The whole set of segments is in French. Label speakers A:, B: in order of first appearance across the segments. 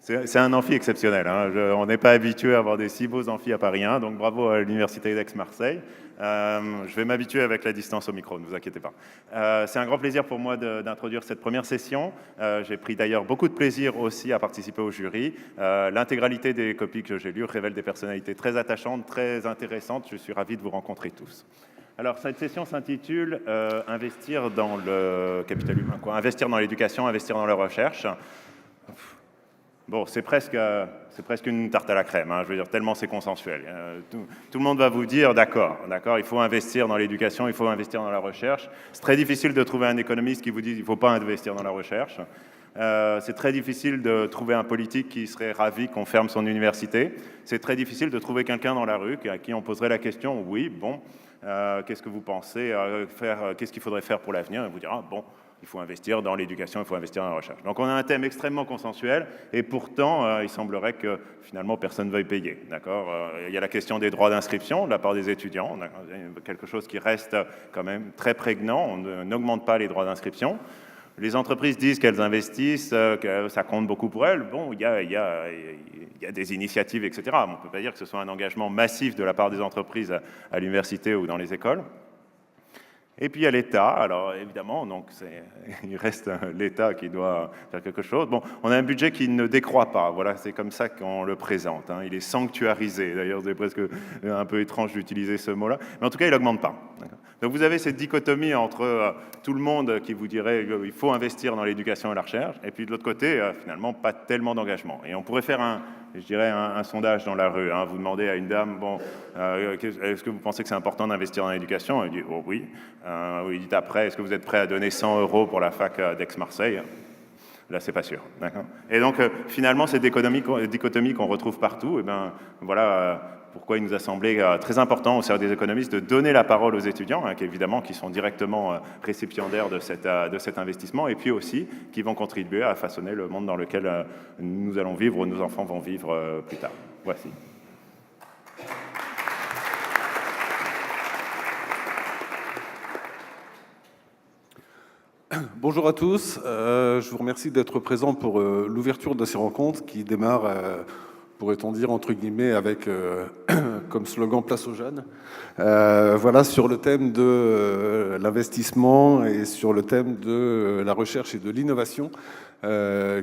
A: C'est un amphi exceptionnel. Hein. On n'est pas habitué à avoir des si beaux amphis à Paris 1, donc bravo à l'Université d'Aix-Marseille. Je vais m'habituer avec la distance au micro, ne vous inquiétez pas. C'est un grand plaisir pour moi d'introduire cette première session. J'ai pris d'ailleurs beaucoup de plaisir aussi à participer au jury. L'intégralité des copies que j'ai lues révèle des personnalités très attachantes, très intéressantes. Je suis ravi de vous rencontrer tous. Alors, cette session s'intitule Investir dans le capital humain, quoi. Investir dans l'éducation, investir dans la recherche. Bon, c'est presque une tarte à la crème, hein, je veux dire, tellement c'est consensuel. Tout le monde va vous dire, d'accord, il faut investir dans l'éducation, il faut investir dans la recherche. C'est très difficile de trouver un économiste qui vous dit qu'il ne faut pas investir dans la recherche. C'est très difficile de trouver un politique qui serait ravi qu'on ferme son université. C'est très difficile de trouver quelqu'un dans la rue à qui on poserait la question, oui, bon, qu'est-ce que vous pensez faire, qu'est-ce qu'il faudrait faire pour l'avenir? Et vous dira, bon, il faut investir dans l'éducation, il faut investir dans la recherche. Donc on a un thème extrêmement consensuel, et pourtant, il semblerait que finalement personne ne veuille payer. D'accord, il y a la question des droits d'inscription de la part des étudiants, quelque chose qui reste quand même très prégnant. On n'augmente pas les droits d'inscription. Les entreprises disent qu'elles investissent, que ça compte beaucoup pour elles. Bon, il y a des initiatives, etc. On ne peut pas dire que ce soit un engagement massif de la part des entreprises à l'université ou dans les écoles. Et puis il y a l'État, alors évidemment, donc il reste l'État qui doit faire quelque chose. Bon, on a un budget qui ne décroît pas, voilà, c'est comme ça qu'on le présente, hein. Il est sanctuarisé, d'ailleurs c'est presque un peu étrange d'utiliser ce mot-là, mais en tout cas il n'augmente pas. Donc vous avez cette dichotomie entre tout le monde qui vous dirait qu'il faut investir dans l'éducation et la recherche, et puis de l'autre côté, finalement, pas tellement d'engagement. Et on pourrait faire un sondage dans la rue, hein. Vous demandez à une dame, bon, est-ce que vous pensez que c'est important d'investir dans l'éducation? Elle dit, oh oui. Vous dites après, est-ce que vous êtes prêt à donner 100 € pour la fac d'Aix-Marseille? Là, c'est pas sûr. Et donc, finalement, cette dichotomie qu'on retrouve partout, et ben, voilà pourquoi il nous a semblé très important au sein des économistes de donner la parole aux étudiants, hein, qui sont directement récipiendaires de cet investissement, et puis aussi qui vont contribuer à façonner le monde dans lequel nous allons vivre, ou nos enfants vont vivre plus tard. Voici.
B: Bonjour à tous, je vous remercie d'être présents pour l'ouverture de ces rencontres qui démarrent, pourrait-on dire, entre guillemets, avec comme slogan « Place aux jeunes ». Voilà, sur le thème de l'investissement et sur le thème de la recherche et de l'innovation,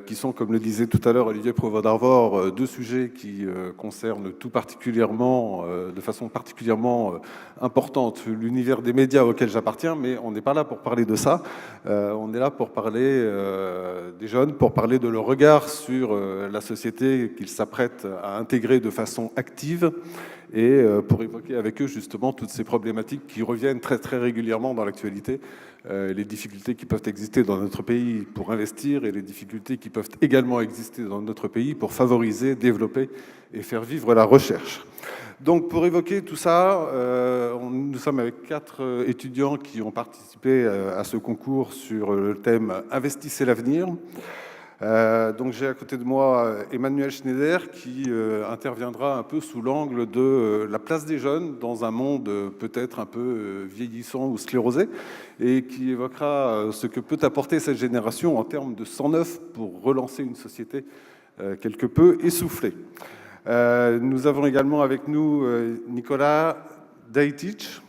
B: qui sont, comme le disait tout à l'heure Olivier Provost d'Arvor, deux sujets qui concernent tout particulièrement, de façon particulièrement importante, l'univers des médias auquel j'appartiens, mais on n'est pas là pour parler de ça. On est là pour parler des jeunes, pour parler de leur regard sur la société qu'ils s'apprêtent à intégrer de façon active et pour évoquer avec eux justement toutes ces problématiques qui reviennent très très régulièrement dans l'actualité, les difficultés qui peuvent exister dans notre pays pour investir et les difficultés qui peuvent également exister dans notre pays pour favoriser, développer et faire vivre la recherche. Donc pour évoquer tout ça, nous sommes avec 4 étudiants qui ont participé à ce concours sur le thème « Investissez l'avenir ». Donc j'ai à côté de moi Emmanuel Schneider qui interviendra un peu sous l'angle de la place des jeunes dans un monde peut-être un peu vieillissant ou sclérosé et qui évoquera ce que peut apporter cette génération en termes de sang neuf pour relancer une société quelque peu essoufflée. Nous avons également avec nous Nicolas Dajtic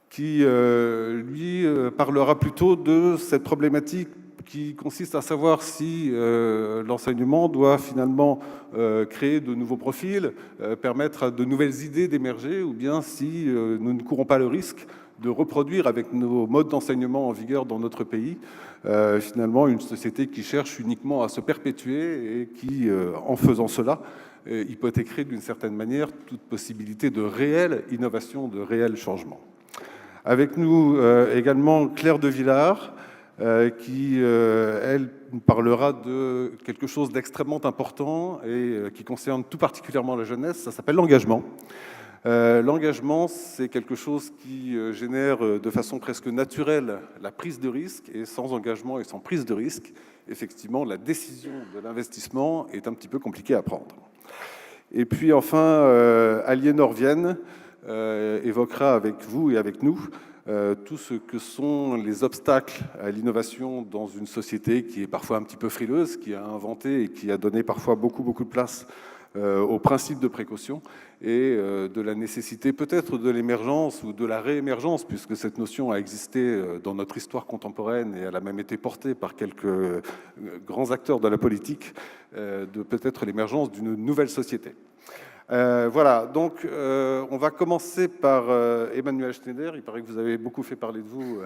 B: qui lui parlera plutôt de cette problématique qui consiste à savoir si l'enseignement doit finalement créer de nouveaux profils, permettre à de nouvelles idées d'émerger, ou bien si nous ne courons pas le risque de reproduire avec nos modes d'enseignement en vigueur dans notre pays, finalement une société qui cherche uniquement à se perpétuer et qui, en faisant cela, hypothéquerait d'une certaine manière toute possibilité de réelle innovation, de réel changement. Avec nous également Claire de Villard, qui, elle, nous parlera de quelque chose d'extrêmement important et qui concerne tout particulièrement la jeunesse, ça s'appelle l'engagement. L'engagement, c'est quelque chose qui génère de façon presque naturelle la prise de risque, et sans engagement et sans prise de risque, effectivement, la décision de l'investissement est un petit peu compliquée à prendre. Et puis enfin, Aliénor Vienne évoquera avec vous et avec nous tout ce que sont les obstacles à l'innovation dans une société qui est parfois un petit peu frileuse, qui a inventé et qui a donné parfois beaucoup de place au principe de précaution et de la nécessité peut-être de l'émergence ou de la réémergence, puisque cette notion a existé dans notre histoire contemporaine et elle a même été portée par quelques grands acteurs de la politique, de peut-être l'émergence d'une nouvelle société. Voilà, donc on va commencer par Emmanuel Schneider. Il paraît que vous avez beaucoup fait parler de vous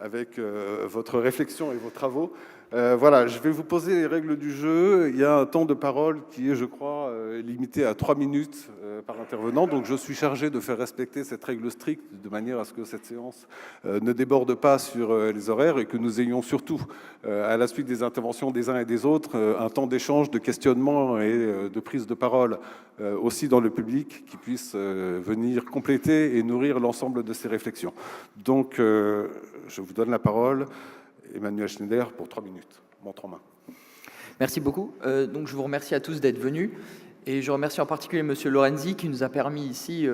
B: avec votre réflexion et vos travaux. Voilà, je vais vous poser les règles du jeu. Il y a un temps de parole qui est, je crois, limité à 3 minutes par intervenant. Donc je suis chargé de faire respecter cette règle stricte de manière à ce que cette séance ne déborde pas sur les horaires et que nous ayons surtout, à la suite des interventions des uns et des autres, un temps d'échange, de questionnement et de prise de parole aussi dans le public qui puisse venir compléter et nourrir l'ensemble de ces réflexions. Donc je vous donne la parole. Emmanuel Schneider pour 3 minutes. Montre en main.
C: Merci beaucoup. Donc je vous remercie à tous d'être venus et je remercie en particulier Monsieur Lorenzi qui nous a permis ici,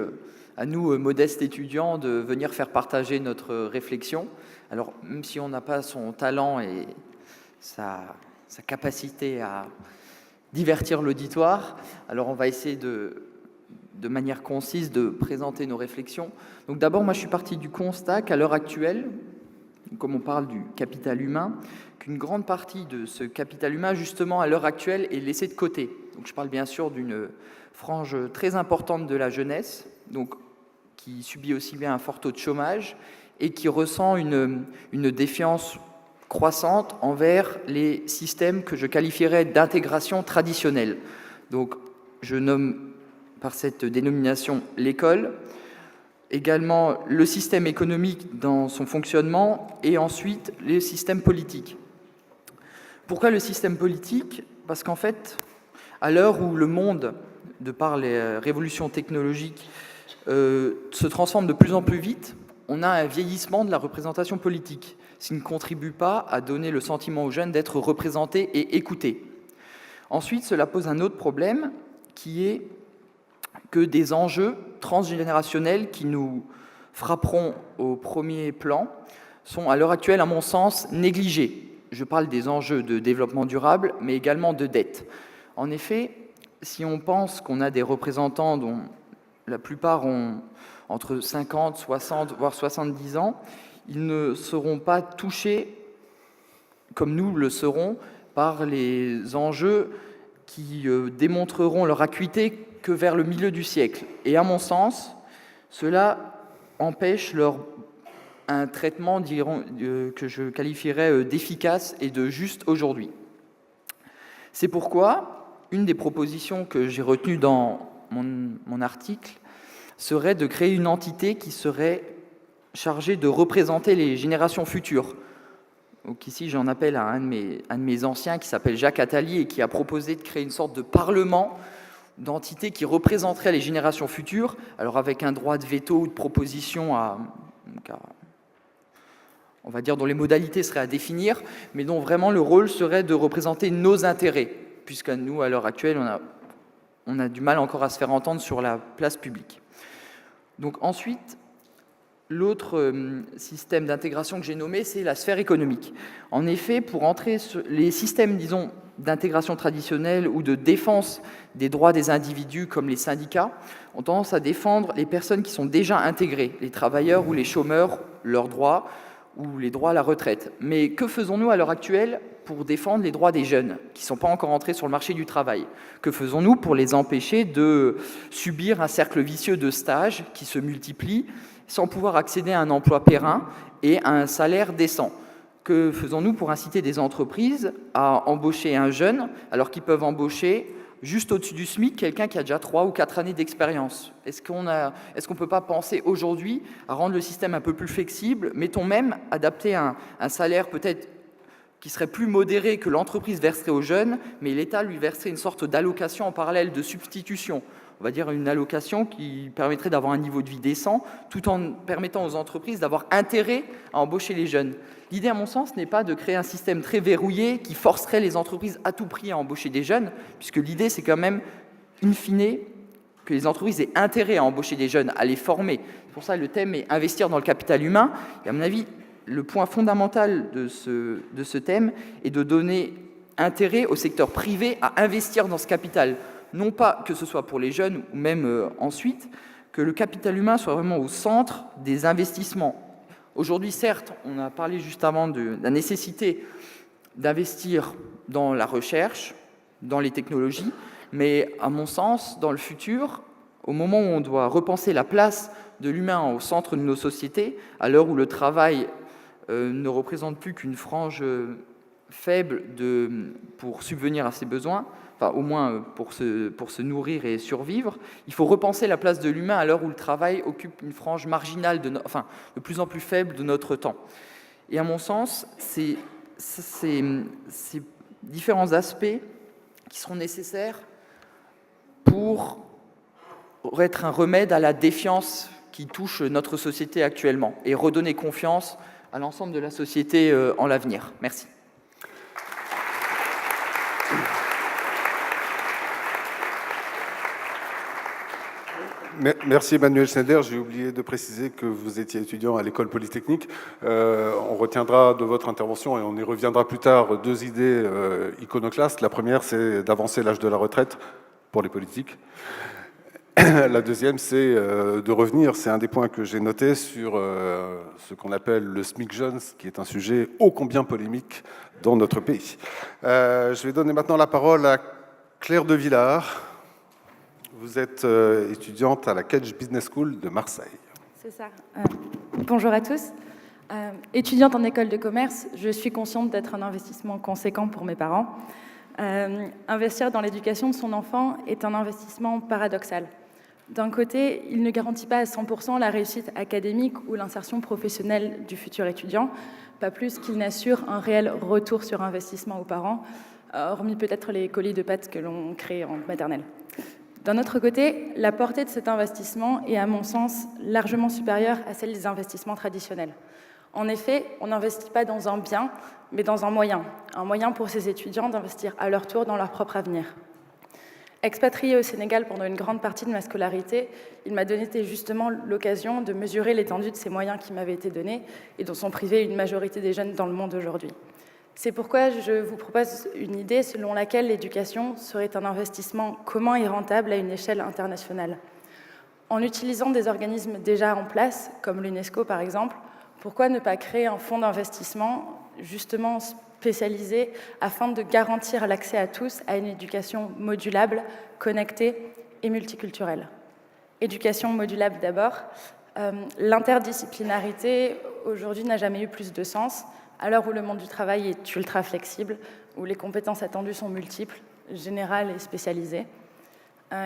C: à nous, modestes étudiants, de venir faire partager notre réflexion. Alors même si on n'a pas son talent et sa capacité à divertir l'auditoire, alors on va essayer de manière concise de présenter nos réflexions. Donc d'abord, moi je suis parti du constat qu'à l'heure actuelle, comme on parle du capital humain, qu'une grande partie de ce capital humain, justement, à l'heure actuelle, est laissée de côté. Donc, je parle bien sûr d'une frange très importante de la jeunesse, donc, qui subit aussi bien un fort taux de chômage et qui ressent une défiance croissante envers les systèmes que je qualifierais d'intégration traditionnelle. Donc, je nomme par cette dénomination l'école, également le système économique dans son fonctionnement et ensuite les systèmes politiques. Pourquoi le système politique ? Parce qu'en fait, à l'heure où le monde, de par les révolutions technologiques, se transforme de plus en plus vite, on a un vieillissement de la représentation politique, ce qui ne contribue pas à donner le sentiment aux jeunes d'être représentés et écoutés. Ensuite, cela pose un autre problème qui est que des enjeux transgénérationnels qui nous frapperont au premier plan sont à l'heure actuelle, à mon sens, négligés. Je parle des enjeux de développement durable, mais également de dette. En effet, si on pense qu'on a des représentants dont la plupart ont entre 50, 60, voire 70 ans, ils ne seront pas touchés, comme nous le serons, par les enjeux qui démontreront leur acuité que vers le milieu du siècle. Et à mon sens, cela empêche un traitement que je qualifierais d'efficace et de juste aujourd'hui. C'est pourquoi une des propositions que j'ai retenues dans mon article serait de créer une entité qui serait chargée de représenter les générations futures. Donc ici, j'en appelle à un de mes anciens qui s'appelle Jacques Attali et qui a proposé de créer une sorte de parlement d'entités qui représenteraient les générations futures, alors avec un droit de veto ou de proposition on va dire, dont les modalités seraient à définir, mais dont vraiment le rôle serait de représenter nos intérêts, puisque nous, à l'heure actuelle, on a du mal encore à se faire entendre sur la place publique. Donc ensuite, l'autre système d'intégration que j'ai nommé, c'est la sphère économique. En effet, pour entrer sur les systèmes, disons, d'intégration traditionnelle ou de défense des droits des individus, comme les syndicats, ont tendance à défendre les personnes qui sont déjà intégrées, les travailleurs ou les chômeurs, leurs droits, ou les droits à la retraite. Mais que faisons-nous à l'heure actuelle pour défendre les droits des jeunes qui ne sont pas encore entrés sur le marché du travail ? Que faisons-nous pour les empêcher de subir un cercle vicieux de stages qui se multiplient sans pouvoir accéder à un emploi périn et à un salaire décent ? Que faisons-nous pour inciter des entreprises à embaucher un jeune alors qu'ils peuvent embaucher juste au-dessus du SMIC quelqu'un qui a déjà 3 ou 4 années d'expérience ? Est-ce qu'on ne peut pas penser aujourd'hui à rendre le système un peu plus flexible ? Mettons même adapter un salaire peut-être qui serait plus modéré que l'entreprise verserait aux jeunes, mais l'État lui verserait une sorte d'allocation en parallèle de substitution. On va dire une allocation qui permettrait d'avoir un niveau de vie décent, tout en permettant aux entreprises d'avoir intérêt à embaucher les jeunes. L'idée, à mon sens, n'est pas de créer un système très verrouillé qui forcerait les entreprises à tout prix à embaucher des jeunes, puisque l'idée, c'est quand même, in fine, que les entreprises aient intérêt à embaucher des jeunes, à les former. C'est pour ça que le thème est investir dans le capital humain. Et à mon avis, le point fondamental de ce thème est de donner intérêt au secteur privé à investir dans ce capital. Non pas que ce soit pour les jeunes ou même ensuite, que le capital humain soit vraiment au centre des investissements. Aujourd'hui, certes, on a parlé juste avant de la nécessité d'investir dans la recherche, dans les technologies, mais à mon sens, dans le futur, au moment où on doit repenser la place de l'humain au centre de nos sociétés, à l'heure où le travail ne représente plus qu'une frange faible pour subvenir à ses besoins, enfin au moins pour se nourrir et survivre, il faut repenser la place de l'humain à l'heure où le travail occupe une frange marginale, de plus en plus faible de notre temps. Et à mon sens, c'est ces différents aspects qui seront nécessaires pour être un remède à la défiance qui touche notre société actuellement et redonner confiance à l'ensemble de la société en l'avenir. Merci.
B: Merci Emmanuel Schneider. J'ai oublié de préciser que vous étiez étudiant à l'École Polytechnique. On retiendra de votre intervention, et on y reviendra plus tard, 2 idées iconoclastes. La première, c'est d'avancer l'âge de la retraite pour les politiques. La deuxième, c'est de revenir, c'est un des points que j'ai noté, sur ce qu'on appelle le SMIC jeune, qui est un sujet ô combien polémique dans notre pays. Je vais donner maintenant la parole à Claire de Villard. Vous êtes étudiante à la Cage Business School de Marseille.
D: C'est ça. Bonjour à tous. Étudiante en école de commerce, je suis consciente d'être un investissement conséquent pour mes parents. Investir dans l'éducation de son enfant est un investissement paradoxal. D'un côté, il ne garantit pas à 100% la réussite académique ou l'insertion professionnelle du futur étudiant, pas plus qu'il n'assure un réel retour sur investissement aux parents, hormis peut-être les colis de pâtes que l'on crée en maternelle. D'un autre côté, la portée de cet investissement est, à mon sens, largement supérieure à celle des investissements traditionnels. En effet, on n'investit pas dans un bien, mais dans un moyen pour ces étudiants d'investir à leur tour dans leur propre avenir. Expatrié au Sénégal pendant une grande partie de ma scolarité, il m'a donné justement l'occasion de mesurer l'étendue de ces moyens qui m'avaient été donnés et dont sont privés une majorité des jeunes dans le monde aujourd'hui. C'est pourquoi je vous propose une idée selon laquelle l'éducation serait un investissement commun et rentable à une échelle internationale. En utilisant des organismes déjà en place, comme l'UNESCO par exemple, pourquoi ne pas créer un fonds d'investissement justement spécialisé afin de garantir l'accès à tous à une éducation modulable, connectée et multiculturelle. Éducation modulable d'abord. L'interdisciplinarité aujourd'hui n'a jamais eu plus de sens, à l'heure où le monde du travail est ultra flexible, où les compétences attendues sont multiples, générales et spécialisées.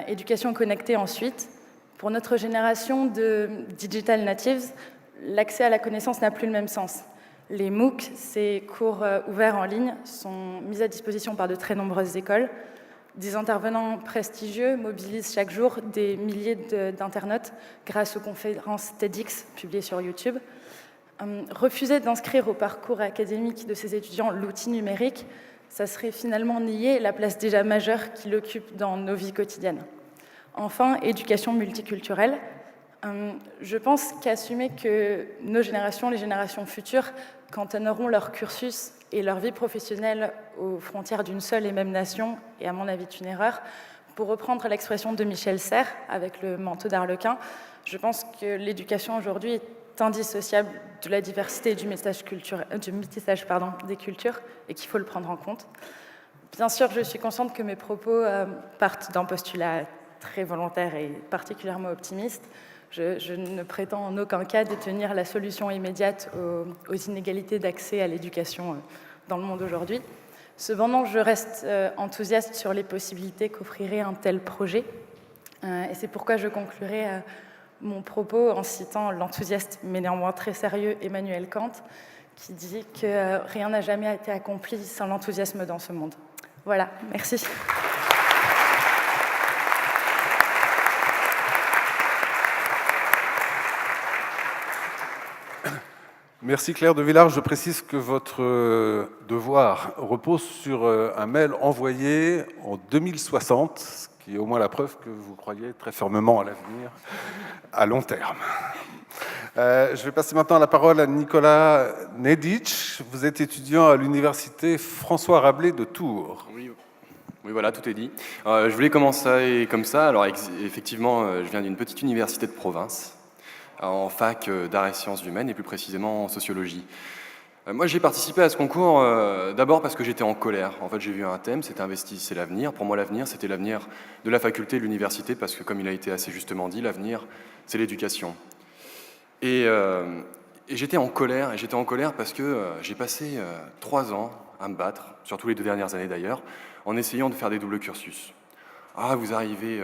D: Éducation connectée ensuite. Pour notre génération de digital natives, l'accès à la connaissance n'a plus le même sens. Les MOOC, ces cours ouverts en ligne, sont mis à disposition par de très nombreuses écoles. Des intervenants prestigieux mobilisent chaque jour des milliers d'internautes grâce aux conférences TEDx publiées sur YouTube. Refuser d'inscrire au parcours académique de ces étudiants l'outil numérique, ça serait finalement nier la place déjà majeure qu'il occupe dans nos vies quotidiennes. Enfin, éducation multiculturelle. Je pense qu'assumer que nos générations, les générations futures, cantonneront leur cursus et leur vie professionnelle aux frontières d'une seule et même nation, et à mon avis, c'est une erreur. Pour reprendre l'expression de Michel Serres, avec le manteau d'Arlequin, je pense que l'éducation aujourd'hui est indissociable de la diversité et du métissage des cultures, et qu'il faut le prendre en compte. Bien sûr, je suis consciente que mes propos partent d'un postulat très volontaire et particulièrement optimiste. Je ne prétends en aucun cas détenir la solution immédiate aux inégalités d'accès à l'éducation dans le monde aujourd'hui. Cependant, je reste enthousiaste sur les possibilités qu'offrirait un tel projet. Et c'est pourquoi je conclurai mon propos en citant l'enthousiaste, mais néanmoins très sérieux, Emmanuel Kant, qui dit que rien n'a jamais été accompli sans l'enthousiasme dans ce monde. Voilà, merci.
B: Merci Claire de Villard. Je précise que votre devoir repose sur un mail envoyé en 2060, ce qui est au moins la preuve que vous croyez très fermement à l'avenir, à long terme. Je vais passer maintenant la parole à Nicolas Nedic. Vous êtes étudiant à l'université François Rabelais de Tours.
E: Oui, voilà, tout est dit. Je voulais commencer comme ça. Alors, effectivement, je viens d'une petite université de province, en fac d'arts et sciences humaines, et plus précisément en sociologie. Moi, j'ai participé à ce concours d'abord parce que j'étais en colère. En fait, j'ai vu un thème, c'était Investis, c'est l'avenir. Pour moi, l'avenir, c'était l'avenir de la faculté et de l'université, parce que, comme il a été assez justement dit, l'avenir, c'est l'éducation. Et j'étais en colère, parce que j'ai passé 3 ans à me battre, surtout les 2 dernières années d'ailleurs, en essayant de faire des doubles cursus. Ah, vous arrivez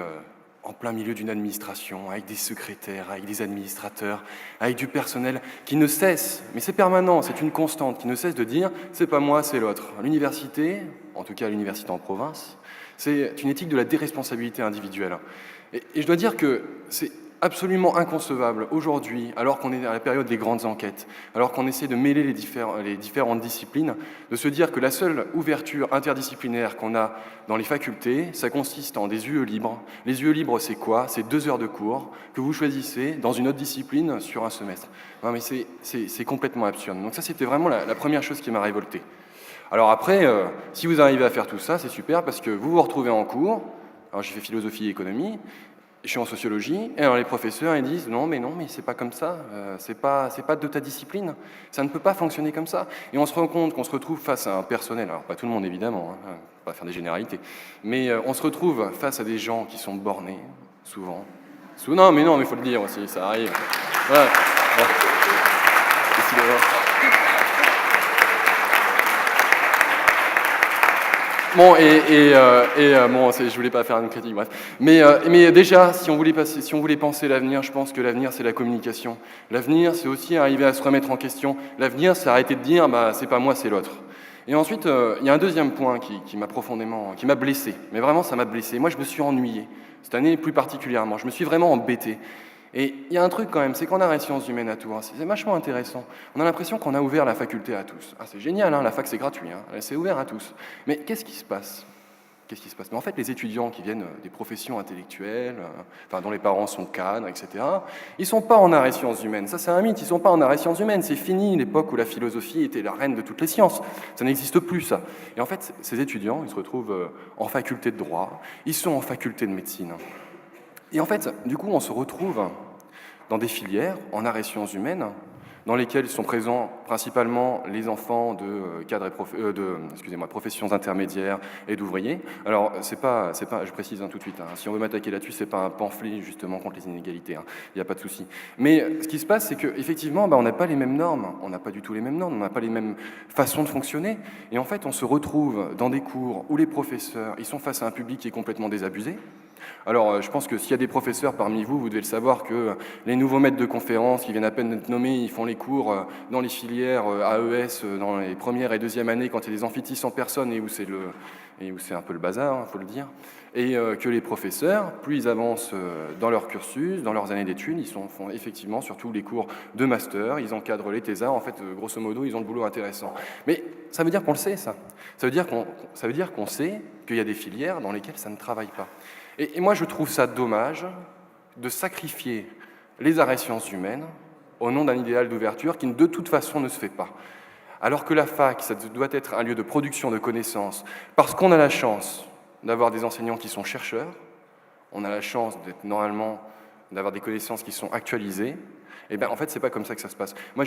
E: en plein milieu d'une administration, avec des secrétaires, avec des administrateurs, avec du personnel qui ne cesse, mais c'est permanent, c'est une constante, qui ne cesse de dire « c'est pas moi, c'est l'autre ». L'université, en tout cas l'université en province, c'est une éthique de la déresponsabilité individuelle. Et je dois dire que c'est absolument inconcevable aujourd'hui, alors qu'on est à la période des grandes enquêtes, alors qu'on essaie de mêler les différentes disciplines, de se dire que la seule ouverture interdisciplinaire qu'on a dans les facultés, ça consiste en des UE libres. Les UE libres, c'est quoi? C'est 2 heures de cours que vous choisissez dans une autre discipline sur un semestre. Non, mais c'est complètement absurde. Donc ça, c'était vraiment la première chose qui m'a révolté. Alors après, si vous arrivez à faire tout ça, c'est super, parce que vous vous retrouvez en cours. Alors j'ai fait philosophie et économie, je suis en sociologie, et alors les professeurs ils disent non mais c'est pas comme ça, c'est pas de ta discipline, ça ne peut pas fonctionner comme ça. Et on se rend compte qu'on se retrouve face à un personnel, alors pas tout le monde évidemment, hein, pas faire des généralités, mais on se retrouve face à des gens qui sont bornés, souvent. Non mais il faut le dire aussi, ça arrive. Ouais. Bon, bon, je voulais pas faire une critique, bref. Mais déjà, si on voulait penser l'avenir, je pense que l'avenir, c'est la communication. L'avenir, c'est aussi arriver à se remettre en question. L'avenir, c'est arrêter de dire, c'est pas moi, c'est l'autre. Et ensuite, il y a un deuxième point qui m'a blessé. Mais vraiment, ça m'a blessé. Moi, je me suis ennuyé. Cette année, plus particulièrement. Je me suis vraiment embêté. Et il y a un truc quand même, c'est qu'en arts et sciences humaines à Tours, c'est vachement intéressant. On a l'impression qu'on a ouvert la faculté à tous. Ah, c'est génial, hein, la fac c'est gratuit, hein, c'est ouvert à tous. Mais qu'est-ce qui se passe? Mais en fait, les étudiants qui viennent des professions intellectuelles, dont les parents sont cadres, etc., ils ne sont pas en arts et sciences humaines. Ça, c'est un mythe, ils ne sont pas en arts et sciences humaines. C'est fini l'époque où la philosophie était la reine de toutes les sciences. Ça n'existe plus, ça. Et en fait, ces étudiants, ils se retrouvent en faculté de droit, ils sont en faculté de médecine. Et en fait, du coup, on se retrouve dans des filières en arts et sciences humaines dans lesquelles sont présents principalement les enfants de cadres professions intermédiaires et d'ouvriers. Alors, c'est pas, je précise tout de suite, hein, si on veut m'attaquer là-dessus, c'est pas un pamphlet justement contre les inégalités, hein, il n'y a pas de souci. Mais ce qui se passe, c'est qu'effectivement, on n'a pas les mêmes normes, on n'a pas du tout les mêmes normes, on n'a pas les mêmes façons de fonctionner, et en fait, on se retrouve dans des cours où les professeurs, ils sont face à un public qui est complètement désabusé. Alors, je pense que s'il y a des professeurs parmi vous, vous devez le savoir que les nouveaux maîtres de conférences qui viennent à peine d'être nommés, ils font les cours dans les filières AES, dans les premières et deuxièmes années, quand il y a des amphithéâtres 100 personnes et où c'est un peu le bazar, il faut le dire. Et que les professeurs, plus ils avancent dans leur cursus, dans leurs années d'études, ils font effectivement surtout les cours de master, ils encadrent les thésards, en fait, grosso modo, ils ont le boulot intéressant. Mais ça veut dire qu'on le sait, ça. Ça veut dire qu'on sait qu'il y a des filières dans lesquelles ça ne travaille pas. Et moi, je trouve ça dommage de sacrifier les arts et sciences humaines au nom d'un idéal d'ouverture qui, de toute façon, ne se fait pas. Alors que la fac, ça doit être un lieu de production de connaissances, parce qu'on a la chance d'avoir des enseignants qui sont chercheurs, on a la chance d'avoir des connaissances qui sont actualisées. Et bien, en fait, c'est pas comme ça que ça se passe. Moi,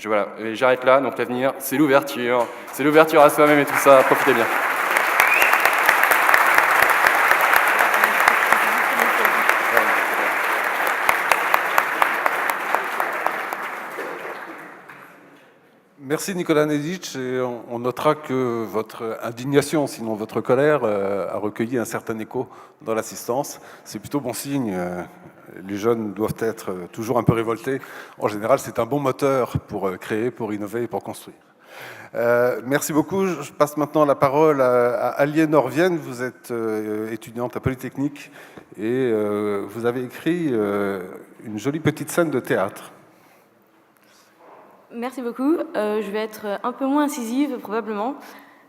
E: voilà, j'arrête là. Donc, l'avenir, c'est l'ouverture à soi-même et tout ça. Profitez bien.
B: Merci Nicolas Nedic, et on notera que votre indignation, sinon votre colère, a recueilli un certain écho dans l'assistance. C'est plutôt bon signe. Les jeunes doivent être toujours un peu révoltés. En général, c'est un bon moteur pour créer, pour innover et pour construire. Merci beaucoup. Je passe maintenant la parole à Aliénor Vienne. Vous êtes étudiante à Polytechnique et vous avez écrit une jolie petite scène de théâtre.
F: Merci beaucoup. Je vais être un peu moins incisive, probablement.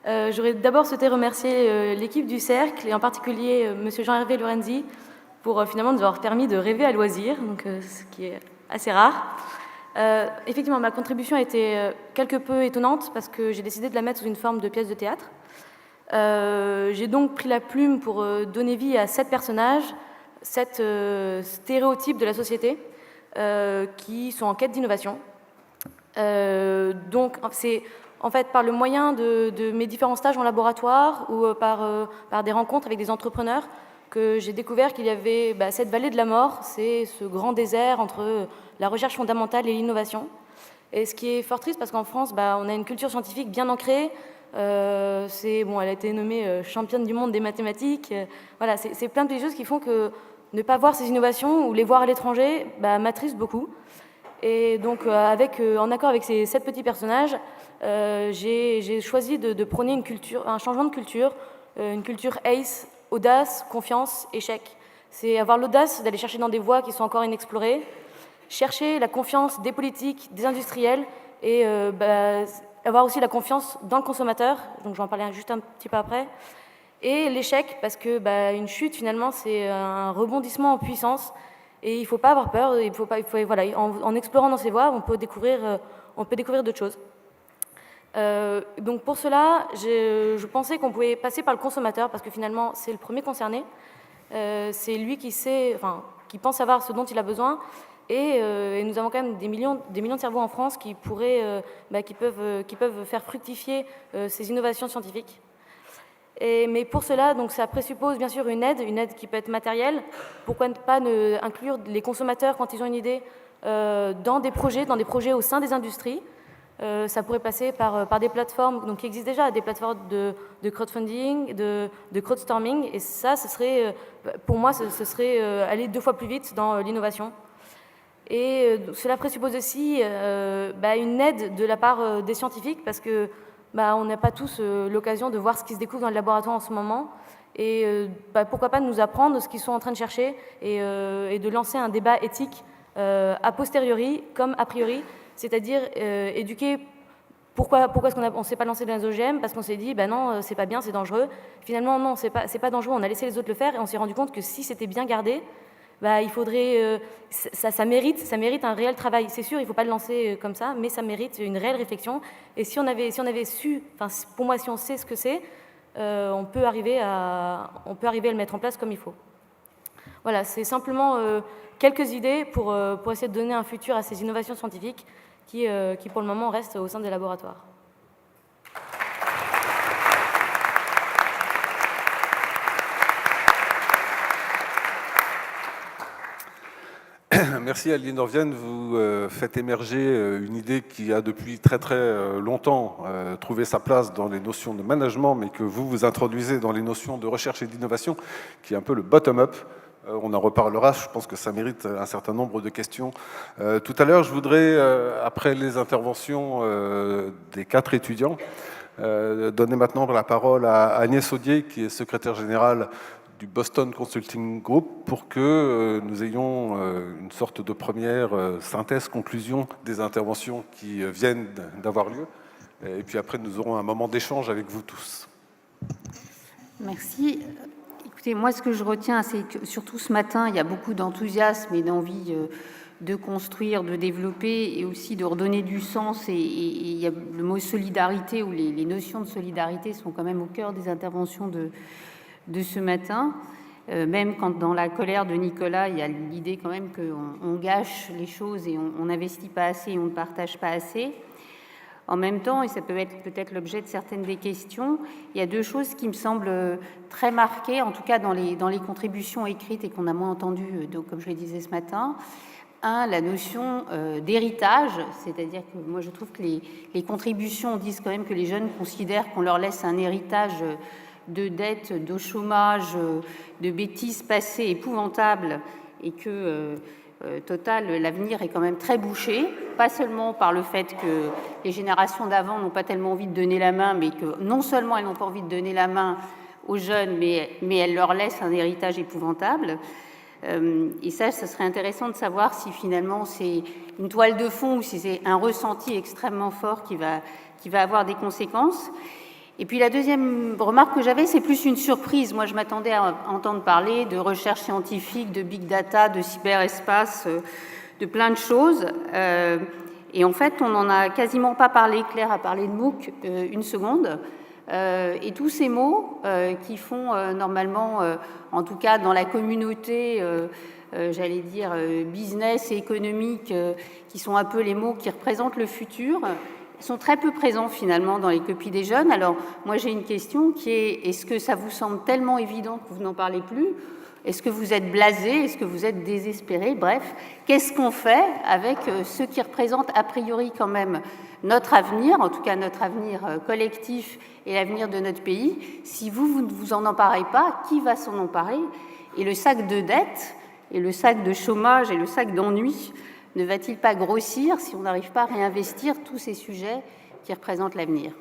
F: J'aurais d'abord souhaité remercier l'équipe du Cercle, et en particulier M. Jean-Hervé Lorenzi, pour finalement nous avoir permis de rêver à loisir, donc, ce qui est assez rare. Effectivement, ma contribution a été quelque peu étonnante, parce que j'ai décidé de la mettre sous une forme de pièce de théâtre. J'ai donc pris la plume pour donner vie à 7 personnages, 7 stéréotypes de la société, qui sont en quête d'innovation. Donc c'est en fait par le moyen de mes différents stages en laboratoire ou par des rencontres avec des entrepreneurs que j'ai découvert qu'il y avait cette vallée de la mort, c'est ce grand désert entre la recherche fondamentale et l'innovation. Et ce qui est fort triste parce qu'en France, on a une culture scientifique bien ancrée. Elle a été nommée championne du monde des mathématiques. Voilà, c'est plein de petites choses qui font que ne pas voir ces innovations ou les voir à l'étranger m'attriste beaucoup. Et donc, en accord avec ces 7 petits personnages, j'ai choisi de prôner un changement de culture, une culture ACE, audace, confiance, échec. C'est avoir l'audace d'aller chercher dans des voies qui sont encore inexplorées, chercher la confiance des politiques, des industriels, et avoir aussi la confiance dans le consommateur, donc je vais en parler juste un petit peu après, et l'échec, parce que une chute, finalement, c'est un rebondissement en puissance. Et il ne faut pas avoir peur, voilà, en explorant dans ces voies, on peut découvrir d'autres choses. Donc pour cela, je pensais qu'on pouvait passer par le consommateur, parce que finalement, c'est le premier concerné. C'est lui qui pense savoir ce dont il a besoin. Et nous avons quand même des millions de cerveaux en France qui peuvent faire fructifier ces innovations scientifiques. Mais pour cela, donc, ça présuppose bien sûr une aide qui peut être matérielle. Pourquoi ne pas inclure les consommateurs quand ils ont une idée dans des projets au sein des industries. Ça pourrait passer par des plateformes donc, qui existent déjà, des plateformes de crowdfunding, de crowdstorming. Et ça, pour moi, ce serait aller 2 fois plus vite dans l'innovation. Et cela présuppose aussi une aide de la part des scientifiques, parce que on n'a pas tous l'occasion de voir ce qui se découvre dans le laboratoire en ce moment. Et pourquoi pas nous apprendre ce qu'ils sont en train de chercher et de lancer un débat éthique a posteriori comme a priori, c'est-à-dire éduquer pourquoi est-ce qu'on ne s'est pas lancé dans les OGM, parce qu'on s'est dit non, c'est pas bien, c'est dangereux. Finalement non, c'est pas dangereux, on a laissé les autres le faire et on s'est rendu compte que si c'était bien gardé, il faudrait, ça mérite un réel travail. C'est sûr, il ne faut pas le lancer comme ça, mais ça mérite une réelle réflexion. Et si on avait su, pour moi, si on sait ce que c'est, on peut arriver à le mettre en place comme il faut. Voilà, c'est simplement quelques idées pour essayer de donner un futur à ces innovations scientifiques qui pour le moment, restent au sein des laboratoires.
B: Merci Aline Orvienne, vous faites émerger une idée qui a depuis très longtemps trouvé sa place dans les notions de management, mais que vous introduisez dans les notions de recherche et d'innovation, qui est un peu le bottom-up. On en reparlera, je pense que ça mérite un certain nombre de questions. Tout à l'heure, je voudrais, après les interventions des 4 étudiants, donner maintenant la parole à Agnès Audier, qui est secrétaire générale du Boston Consulting Group, pour que nous ayons une sorte de première synthèse, conclusion des interventions qui viennent d'avoir lieu. Et puis après, nous aurons un moment d'échange avec vous tous.
G: Merci. Écoutez, moi, ce que je retiens, c'est que surtout ce matin, il y a beaucoup d'enthousiasme et d'envie de construire, de développer et aussi de redonner du sens. Et il y a le mot solidarité, ou les notions de solidarité sont quand même au cœur des interventions de ce matin, même quand dans la colère de Nicolas, il y a l'idée quand même qu'on gâche les choses et on n'investit pas assez et on ne partage pas assez. En même temps, et ça peut être peut-être l'objet de certaines des questions, il y a 2 choses qui me semblent très marquées, en tout cas dans les contributions écrites et qu'on a moins entendues, donc, comme je le disais ce matin. Un, la notion d'héritage, c'est-à-dire que moi je trouve que les contributions disent quand même que les jeunes considèrent qu'on leur laisse un héritage de dettes, de chômage, de bêtises passées épouvantables, et que Total, l'avenir est quand même très bouché, pas seulement par le fait que les générations d'avant n'ont pas tellement envie de donner la main, mais que non seulement elles n'ont pas envie de donner la main aux jeunes, mais elles leur laissent un héritage épouvantable. Et ça serait intéressant de savoir si finalement c'est une toile de fond ou si c'est un ressenti extrêmement fort qui va avoir des conséquences. Et puis la deuxième remarque que j'avais, c'est plus une surprise. Moi, je m'attendais à entendre parler de recherche scientifique, de big data, de cyberespace, de plein de choses. Et en fait, on n'en a quasiment pas parlé. Claire a parlé de MOOC une seconde. Et tous ces mots qui font normalement, en tout cas dans la communauté, j'allais dire business et économique, qui sont un peu les mots qui représentent le futur, sont très peu présents finalement dans les copies des jeunes. Alors moi j'ai une question qui est, est-ce que ça vous semble tellement évident que vous n'en parlez plus ? Est-ce que vous êtes blasé ? Est-ce que vous êtes désespéré ? Bref, qu'est-ce qu'on fait avec ceux qui représentent a priori quand même notre avenir, en tout cas notre avenir collectif et l'avenir de notre pays? Si vous ne vous en emparez pas, qui va s'en emparer? Et le sac de dette, et le sac de chômage, et le sac d'ennui, ne va-t-il pas grossir si on n'arrive pas à réinvestir tous ces sujets qui représentent l'avenir ?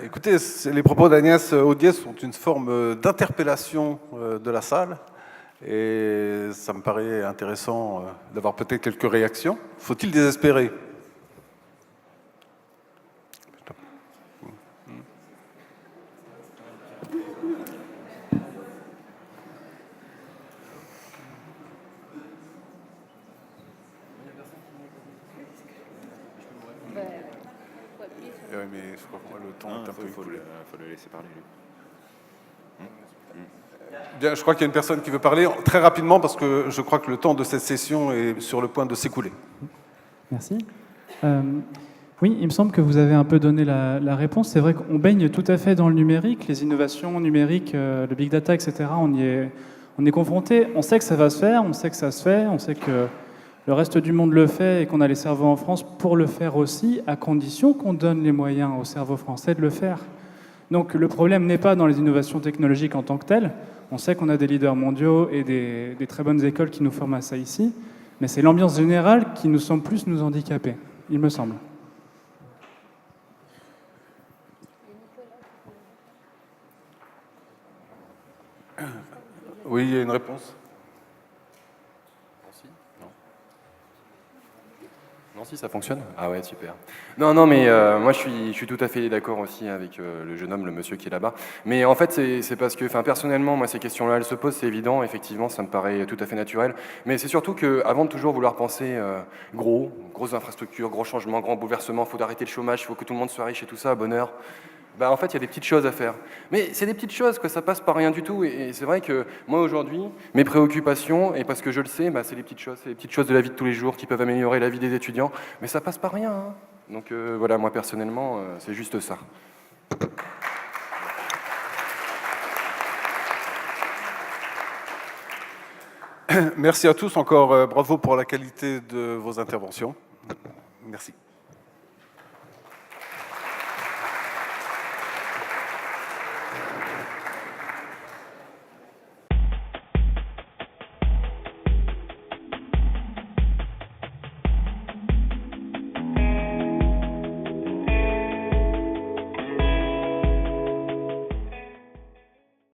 B: Écoutez, les propos d'Agnès Audier sont une forme d'interpellation de la salle et ça me paraît intéressant d'avoir peut-être quelques réactions. Faut-il désespérer ? Oui, mais je crois que moi, le temps est un peu écoulé.
A: Faut le laisser parler, lui.
B: Bien, je crois qu'il y a une personne qui veut parler très rapidement parce que je crois que le temps de cette session est sur le point de s'écouler.
H: Merci. Oui, il me semble que vous avez un peu donné la réponse. C'est vrai qu'on baigne tout à fait dans le numérique, les innovations numériques, le big data, etc. On est confronté. On sait que ça va se faire, on sait que ça se fait, on sait que le reste du monde le fait et qu'on a les cerveaux en France pour le faire aussi, à condition qu'on donne les moyens aux cerveaux français de le faire. Donc le problème n'est pas dans les innovations technologiques en tant que telles. On sait qu'on a des leaders mondiaux et des très bonnes écoles qui nous forment à ça ici, mais c'est l'ambiance générale qui nous semble plus nous handicaper, il me semble.
B: Oui, il y a une réponse.
E: Non, si, ça fonctionne. Ah ouais, super. Non, mais moi, je suis tout à fait d'accord aussi avec le jeune homme, le monsieur qui est là-bas. Mais en fait, c'est parce que, personnellement, moi, ces questions-là, elles se posent, c'est évident. Effectivement, ça me paraît tout à fait naturel. Mais c'est surtout qu'avant de toujours vouloir penser grosses infrastructures, gros changements, grands bouleversements, il faut arrêter le chômage, il faut que tout le monde soit riche et tout ça, à bonne heure. En fait, il y a des petites choses à faire. Mais c'est des petites choses, quoi, ça passe par rien du tout. Et c'est vrai que moi, aujourd'hui, mes préoccupations, et parce que je le sais, c'est les petites choses de la vie de tous les jours qui peuvent améliorer la vie des étudiants. Mais ça passe par rien. Hein. Donc voilà, moi, personnellement, c'est juste ça.
B: Merci à tous. Encore bravo pour la qualité de vos interventions. Merci.